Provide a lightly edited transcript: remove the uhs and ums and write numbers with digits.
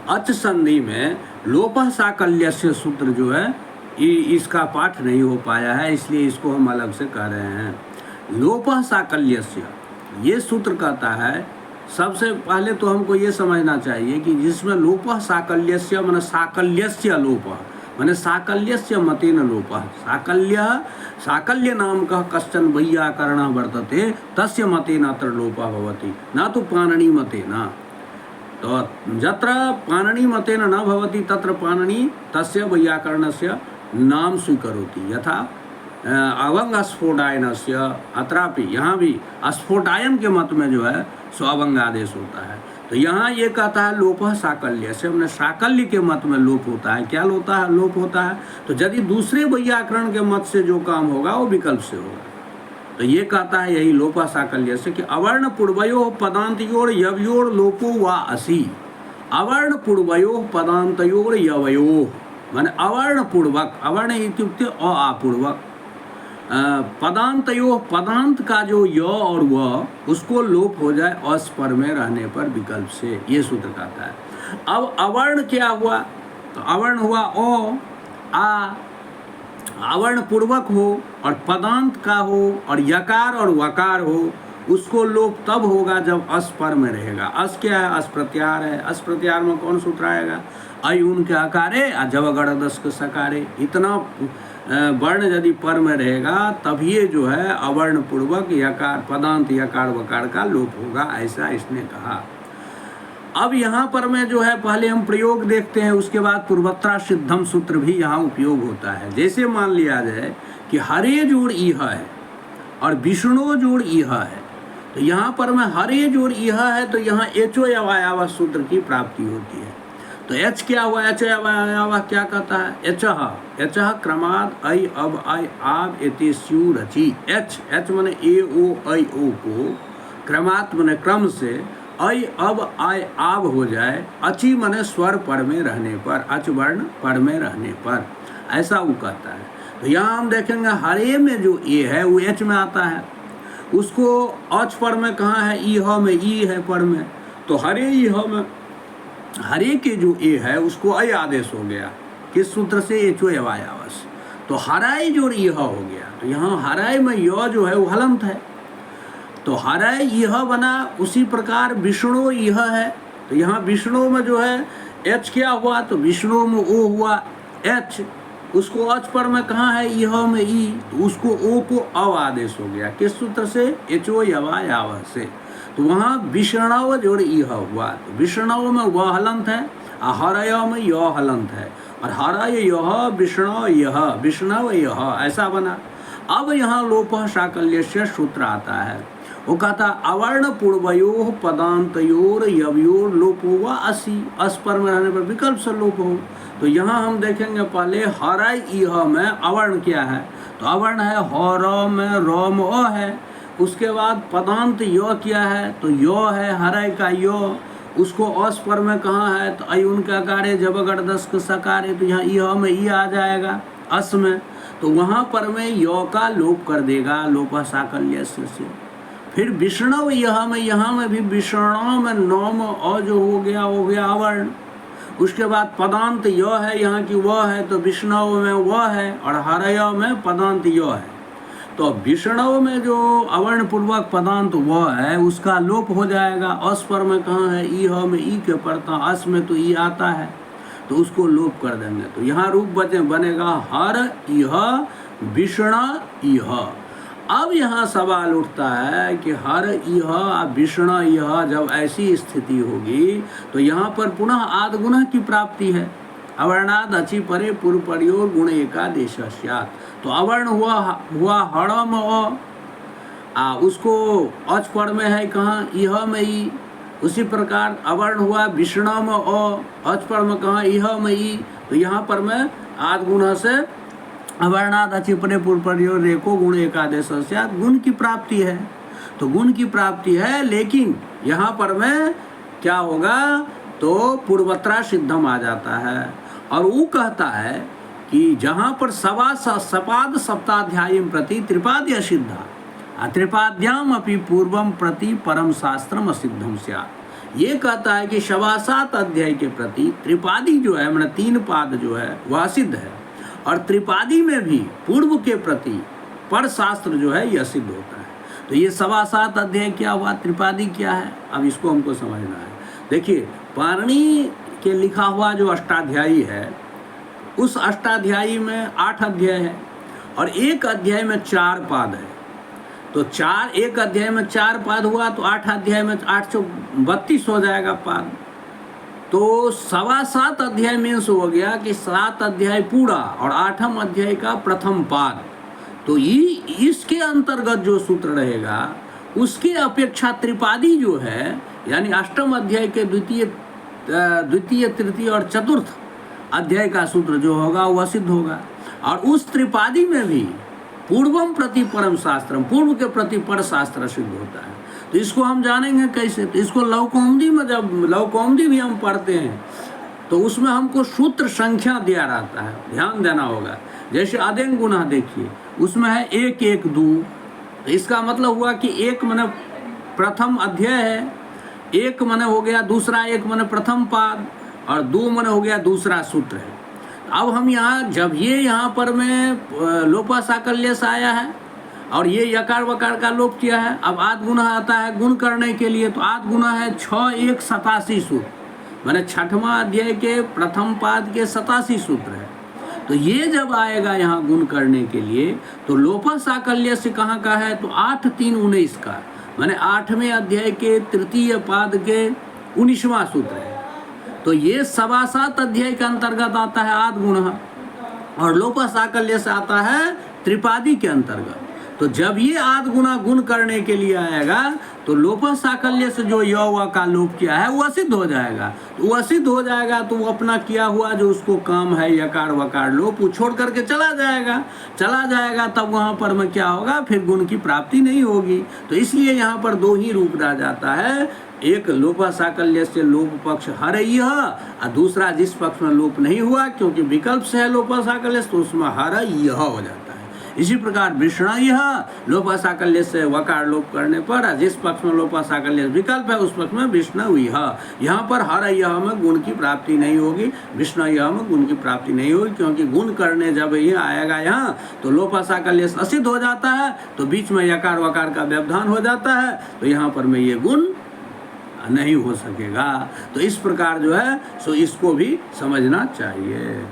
अच संधि में लोपः साकल्यस्य सूत्र जो है इसका पाठ नहीं हो पाया है, इसलिए इसको हम अलग से कह रहे हैं। लोपः साकल्यस्य ये सूत्र कहता है, सबसे पहले तो हमको ये समझना चाहिए कि जिसमें लोपः साकल्यस्य माने साकल्यस्य लोपः माने साकल्यस्य मतेन लोपः, साकल्य नाम का कश्चन वैयाकरणः वर्तते तस्य मतेन अत्र लोपः भवति, न तो पाणिनि मतेन। तो यत्र पाणिनि मतेन न भवति तत्र पाणिनि तस्य वैयाकरणस्य नाम स्वीकरोति। यथा अवंग स्फोटायनस्य, अत्रापि यहाँ भी स्फोटायन के मत में जो है सो अवंग आदेश होता है। तो यहाँ ये कहता है लोपः साकल्य से, मैंने साकल्य के मत में लोप होता है। क्या होता है? लोप होता है। तो यदि दूसरे वैयाकरण के मत से जो काम होगा वो विकल्प से होगा। तो ये कहता है यही लोपः साकल्य से कि अवर्ण पूर्वयो पदांतयोर यवयोर लोपो वा असि। अवर्ण पूर्वयो पदांतयोर यवयो माने अवर्ण पूर्वक, अवर्ण इत्युक्ते अपूर्वक, पदांतयो पदांत का जो य और व उसको लोप हो जाए अस्पर में रहने पर विकल्प से, ये सूत्र कहता है। अब अवर्ण क्या हुआ? तो अवर्ण हुआ ओ आ, अवर्ण पूर्वक हो और पदांत का हो और यकार और वकार हो, उसको लोप तब होगा जब अस्पर में रहेगा। अस क्या है? अस प्रत्याहार है। अस प्रत्याहार में कौन सूत्र आएगा? अयुन के अकारे जवगढ़ के सकारे। इतना वर्ण यदि पर में रहेगा तब ये जो है अवर्ण पूर्वक यकार पदांत यकार वकार का लोप होगा, ऐसा इसने कहा। अब यहाँ पर में जो है पहले हम प्रयोग देखते हैं, उसके बाद पूर्वत्रा सिद्धम सूत्र भी यहाँ उपयोग होता है। जैसे मान लिया जाए कि हरे जोड़ इह है और विष्णु जोड़ इह है, तो यहाँ पर में हरे जोड़ इह है तो यहाँ एचो अवयव सूत्र की प्राप्ति होती है। तो एच क्या हुआ? एच अवयव क्या कहता है? एचः क्रमाद ऐ अब ऐ आब एते स्यु रचि। एच माने ए ओ ऐ ओ को क्रमात माने क्रम से, ऐ अब ऐ आब हो जाए, अचि माने स्वर पर में रहने पर, अच वर्ण पर में रहने पर, ऐसा वो कहता है। तो यहाँ हम देखेंगे हरे में जो ए है वो एच में आता है, उसको अच पर में कहाँ है? ईह में, ई है पर में। तो हरे ईह में हरे के जो ए है उसको अय आदेश हो गया, किस सूत्र से? एचो अवयवस। तो हराई जो यह हो गया, तो यहाँ हराई में यह जो है वो हलंत है, तो हराई यह बना। उसी प्रकार विष्णु यह है, तो यहाँ विष्णु में जो है एच क्या हुआ? तो विष्णु में ओ हुआ एच, उसको अच पर में कहाँ है? यह में ई, तो उसको ओ को अव आदेश हो गया, किस सूत्र से? एचो अवयव से। तो वहाँ विष्णव जोड़ इह हुआ, तो विष्णव में वह हलंत है और हरय में यह हलंत है, और हरय यह विष्णव यह, ऐसा बना। अब यहाँ लोपः साकल्यस्य सूत्र आता है, वो कहता अवर्ण पूर्वयोः पदांतयोर यवयोर लोपो वा असि। अस पर में रहने पर विकल्प से लोप हो। तो यहाँ हम देखेंगे पहले हरय इह में अवर्ण क्या है? तो अवर्ण है हर में र में अ है। उसके बाद पदांत यो क्या है? तो यो है हरय का यो, उसको अस पर में कहाँ है? तो अयुन का कार्य जबगढ़ दस का सकारे, तो यहाँ यह में ई आ जाएगा अस में, तो वहाँ पर में यो का लोप कर देगा लोपः साकल्य से। फिर विष्णव यह में, यहाँ में भी विष्णव में नौ में अ जो हो गया अवर्ण। उसके बाद पदांत यो है, यहाँ की वह है, तो विष्णव में वह है और हरय में पदांत यो है। तो विष्णव में जो अवर्ण पूर्वक पदांत वह है उसका लोप हो जाएगा। अस पर में कहाँ है? ईह में ई के पड़ता, अस में तो ई आता है, तो उसको लोप कर देंगे। तो यहाँ रूप बनेगा हर इह विष्ण इह। अब यहाँ सवाल उठता है कि हर इह विष्ण इह जब ऐसी स्थिति होगी तो यहाँ पर पुनः आदगुण की प्राप्ति है। अवर्णाद अचि परे पूर्व परियोर गुण एकादेश स्यात्। तो अवर्ण हुआ हड़ में अ, उसको अच पर में है कहाँ? इह में ई। उसी प्रकार अवर्ण हुआ विष्ण में अ, अच पर में कहाँ? इह में ई। तो यहाँ पर में आद गुण से अवर्णाद अचि परे पूर्व परियोर रेको गुण एकादेश स्यात्, गुण की प्राप्ति है। तो गुण की प्राप्ति है, लेकिन यहाँ पर में क्या होगा? तो पूर्वत्रा सिद्धम आ जाता है। और वो कहता है कि जहाँ पर सपाद सप्ताध्यायी प्रति त्रिपाद्य सिद्धा त्रिपाद्याम अपि पूर्वम प्रति परम शास्त्रम असिद्धम स्यात्। ये कहता है कि सवासात अध्याय के प्रति त्रिपादी जो है, मतलब 3 पाद जो है वह सिद्ध है, और त्रिपादी में भी पूर्व के प्रति पर शास्त्र जो है यह सिद्ध होता है। तो ये सवासात अध्याय क्या हुआ, त्रिपादी क्या है, अब इसको हमको समझना है। देखिए, पाणिनि के लिखा हुआ जो अष्टाध्यायी है, उस अष्टाध्यायी में 8 अध्याय है और एक अध्याय में 4 पाद है। तो एक अध्याय में 4 पाद हुआ तो 8 अध्याय में 832 हो जाएगा पाद। तो 7.25 अध्याय मीन्स हो गया कि 7 अध्याय पूरा और 8वां अध्याय का प्रथम पाद। तो इसके अंतर्गत जो सूत्र रहेगा उसके अपेक्षा त्रिपादी जो है, यानी 8वें अध्याय के द्वितीय तृतीय और चतुर्थ अध्याय का सूत्र जो होगा वह सिद्ध होगा। और उस त्रिपादी में भी पूर्वम प्रति परम शास्त्रम, पूर्व के प्रति पर शास्त्र सिद्ध होता है। तो इसको हम जानेंगे कैसे, तो इसको लवकौमुदी में, जब लवकौमुदी भी हम पढ़ते हैं तो उसमें हमको सूत्र संख्या दिया रहता है, ध्यान देना होगा। जैसे अदेंग गुना देखिए, उसमें है 1 1 2, तो इसका मतलब हुआ कि 1 माने प्रथम अध्याय है, 1 माने हो गया दूसरा, 1 माने प्रथम पाद, और 2 माने हो गया दूसरा सूत्र है। अब हम यहाँ, जब ये यहाँ पर में लोपा साकल्यस आया है और ये यकार वकार का लोप किया है, अब आद गुना आता है गुण करने के लिए, तो आद गुना है 6 1 87 सूत्र, माने 6वां अध्याय के प्रथम पाद के 87 सूत्र है। तो ये जब आएगा यहाँ गुण करने के लिए, तो लोपा साकल्यस कहाँ का है, तो 8 3 19 का, माने 8वें अध्याय के तृतीय पाद के 19वां सूत्र है। तो ये 7.25 अध्याय के अंतर्गत आता है आद गुण, और लोपा साकल्य से आता है त्रिपादी के अंतर्गत। तो जब ये आद गुना गुण करने के लिए आएगा तो लोपा साकल्य से जो य का लोप किया है वह सिद्ध हो जाएगा। तो वह सिद्ध हो जाएगा तो वो अपना किया हुआ जो उसको काम है यकार वकार लोप वो छोड़ करके चला जाएगा, तब वहाँ पर में क्या होगा, फिर गुण की प्राप्ति नहीं होगी। तो इसलिए यहाँ पर 2 ही रूप रह जाता है, एक लोपा साकल्य से लोप पक्ष हरय्य, और दूसरा जिस पक्ष में लोप नहीं हुआ क्योंकि विकल्प से है लोपा साकल्य, तो उसमें हरय्य हो जाता है। इसी प्रकार विष्णय लोपा साकल्य से वकार लोप करने पर जिस पक्ष में लोपा साकल्य विकल्प है उस पक्ष में विष्णु। यहाँ पर हरय्य में गुण की प्राप्ति नहीं होगी, विष्णय में गुण की प्राप्ति नहीं होगी, क्योंकि गुण करने जब ये आएगा यहाँ तो लोपा साकल्य असिद्ध हो जाता है, तो बीच में यकार वकार का व्यवधान हो जाता है, तो यहाँ पर में ये गुण नहीं हो सकेगा। तो इस प्रकार जो है सो इसको भी समझना चाहिए।